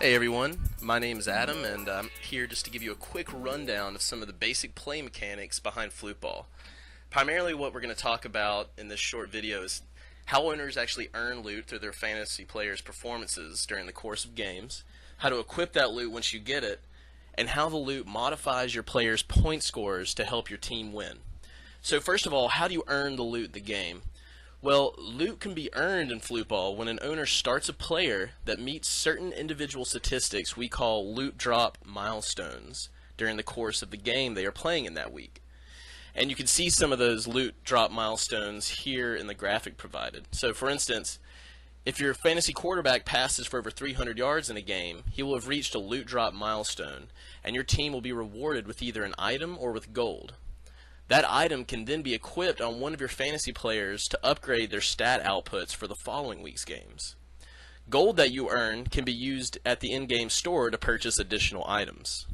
Hey everyone, my name is Adam, and I'm here just to give you a quick rundown of some of the basic play mechanics behind Flootball. Primarily what we're going to talk about in this short video is how owners actually earn loot through their fantasy players' performances during the course of games, how to equip that loot once you get it, and how the loot modifies your players' point scores to help your team win. So first of all, how do you earn the loot in the game? Well, loot can be earned in Flootball when an owner starts a player that meets certain individual statistics we call loot drop milestones during the course of the game they are playing in that week. And you can see some of those loot drop milestones here in the graphic provided. So for instance, if your fantasy quarterback passes for over 300 yards in a game, he will have reached a loot drop milestone, and your team will be rewarded with either an item or with gold. That item can then be equipped on one of your fantasy players to upgrade their stat outputs for the following week's games. Gold that you earn can be used at the in-game store to purchase additional items.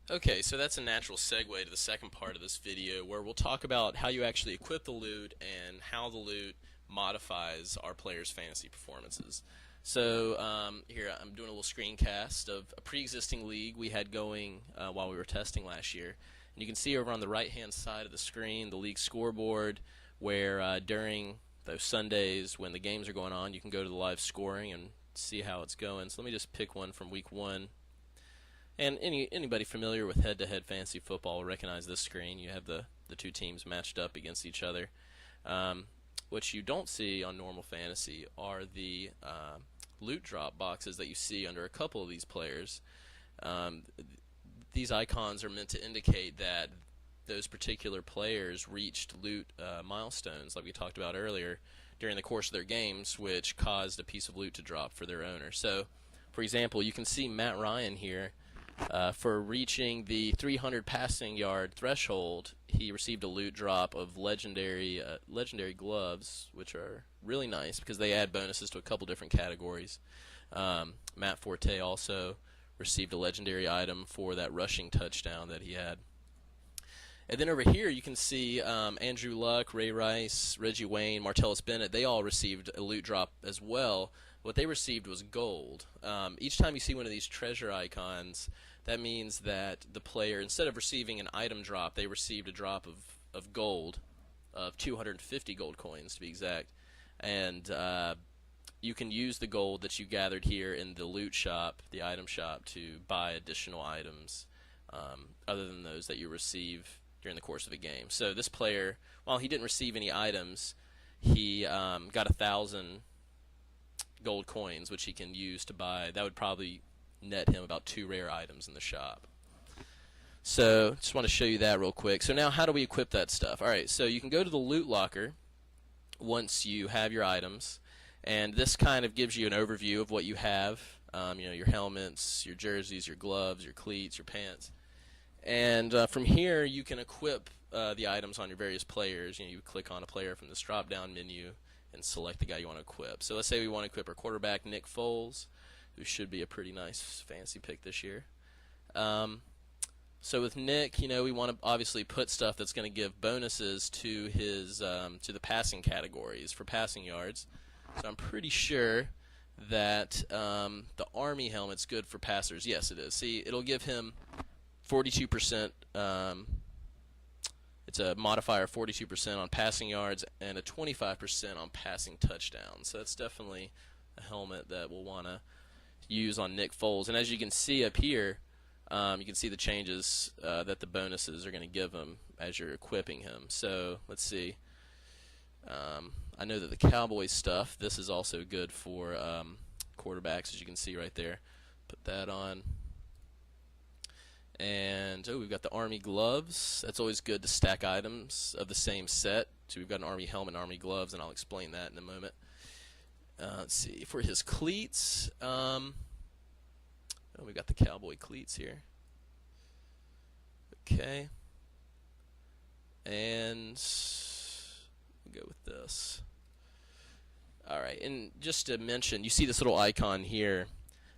Okay, so that's a natural segue to the second part of this video, where we'll talk about how you actually equip the loot and how the loot modifies our players' fantasy performances. So here I'm doing a little screencast of a pre-existing league we had going while we were testing last year. And you can see over on the right-hand side of the screen the league scoreboard, where during those Sundays when the games are going on, you can go to the live scoring and see how it's going. So let me just pick one from week 1. And anybody familiar with head-to-head fantasy football will recognize this screen. You have the two teams matched up against each other. What you don't see on normal fantasy are the loot drop boxes that you see under a couple of these players. These icons are meant to indicate that those particular players reached loot milestones, like we talked about earlier, during the course of their games, which caused a piece of loot to drop for their owner. So, for example, you can see Matt Ryan here. For reaching the 300 passing yard threshold, he received a loot drop of legendary gloves, which are really nice because they add bonuses to a couple different categories. Matt Forte also received a legendary item for that rushing touchdown that he had. And then over here you can see Andrew Luck, Ray Rice, Reggie Wayne, Martellus Bennett. They all received a loot drop as well. What they received was gold. Each time you see one of these treasure icons, that means that the player, instead of receiving an item drop, they received a drop of gold, of 250 gold coins to be exact. And you can use the gold that you gathered here in the loot shop, the item shop, to buy additional items other than those that you receive during the course of a game. So this player, while he didn't receive any items, he got 1,000 gold coins, which he can use to buy. That would probably net him about 2 rare items in the shop. So just want to show you that real quick. So now how do we equip that stuff? Alright, so you can go to the loot locker once you have your items, and this kind of gives you an overview of what you have. Your helmets, your jerseys, your gloves, your cleats, your pants. And from here you can equip the items on your various players. You click on a player from this drop down menu and select the guy you want to equip. So let's say we want to equip our quarterback, Nick Foles, who should be a pretty nice fancy pick this year. So with Nick, we want to obviously put stuff that's going to give bonuses to his to the passing categories for passing yards. So I'm pretty sure that the Army helmet's good for passers. Yes, it is. See, it'll give him 42%. It's a modifier of 42% on passing yards and a 25% on passing touchdowns. So that's definitely a helmet that we'll want to use on Nick Foles. And as you can see up here, you can see the changes that the bonuses are going to give him as you're equipping him. So let's see. I know that the Cowboys stuff, this is also good for quarterbacks, as you can see right there. Put that on. And we've got the Army gloves. That's always good to stack items of the same set. So we've got an Army helmet and Army gloves, and I'll explain that in a moment. Let's see, for his cleats, we've got the Cowboy cleats here. Okay. And we'll go with this. Alright, and just to mention, you see this little icon here.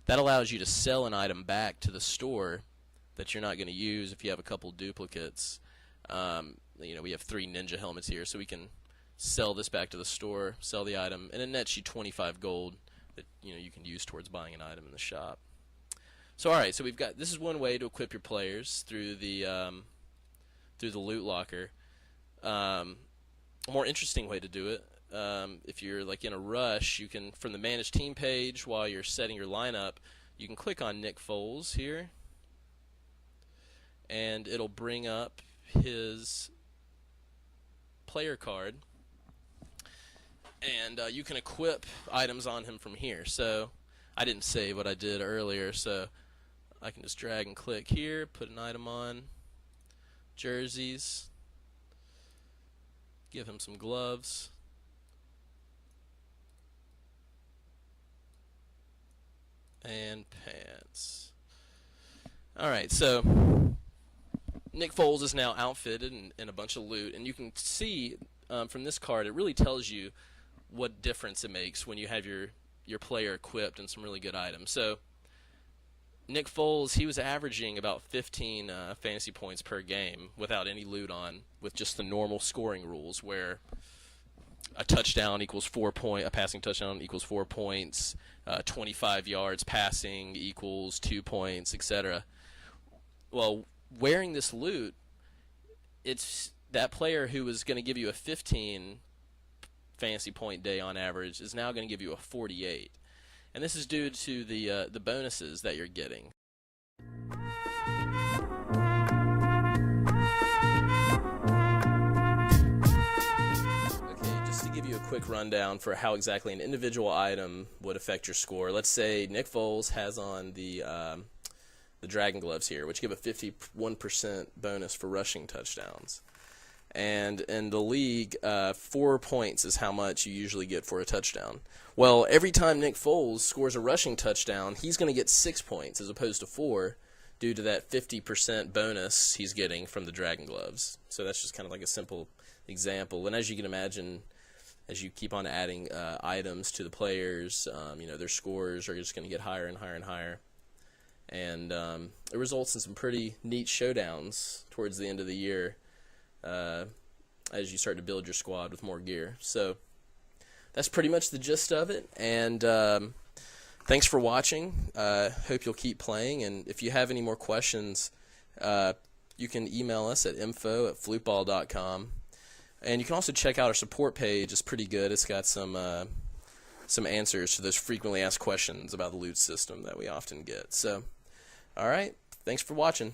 That allows you to sell an item back to the store that you're not going to use if you have a couple duplicates. We have 3 ninja helmets here, so we can sell this back to the store, sell the item, and it nets you 25 gold that you can use towards buying an item in the shop. So alright, so this is one way to equip your players through the loot locker. A more interesting way to do it, if you're like in a rush, you can, from the manage team page while you're setting your lineup, you can click on Nick Foles here, and it'll bring up his player card, and you can equip items on him from here. So I didn't save what I did earlier, so I can just drag and click here, put an item on, jerseys, give him some gloves, and pants. Alright, so Nick Foles is now outfitted in a bunch of loot, and you can see from this card, it really tells you what difference it makes when you have your player equipped in some really good items. So Nick Foles, he was averaging about 15 fantasy points per game without any loot on, with just the normal scoring rules, where a touchdown equals 4 points, a passing touchdown equals 4 points, 25 yards passing equals 2 points, etc. Well, wearing this loot, it's that player who was going to give you a 15 fantasy point day on average is now going to give you a 48. And this is due to the bonuses that you're getting. Okay, just to give you a quick rundown for how exactly an individual item would affect your score. Let's say Nick Foles has on the Dragon Gloves here, which give a 51% bonus for rushing touchdowns. And in the league, 4 points is how much you usually get for a touchdown. Well, every time Nick Foles scores a rushing touchdown, he's going to get 6 points as opposed to 4 due to that 50% bonus he's getting from the Dragon Gloves. So that's just kind of like a simple example. And as you can imagine, as you keep on adding items to the players, their scores are just going to get higher and higher and higher. And it results in some pretty neat showdowns towards the end of the year, as you start to build your squad with more gear. So that's pretty much the gist of it, and thanks for watching. Hope you'll keep playing, and if you have any more questions, you can email us at info@flootball.com, and you can also check out our support page. It's pretty good. It's got some answers to those frequently asked questions about the loot system that we often get. So alright, thanks for watching.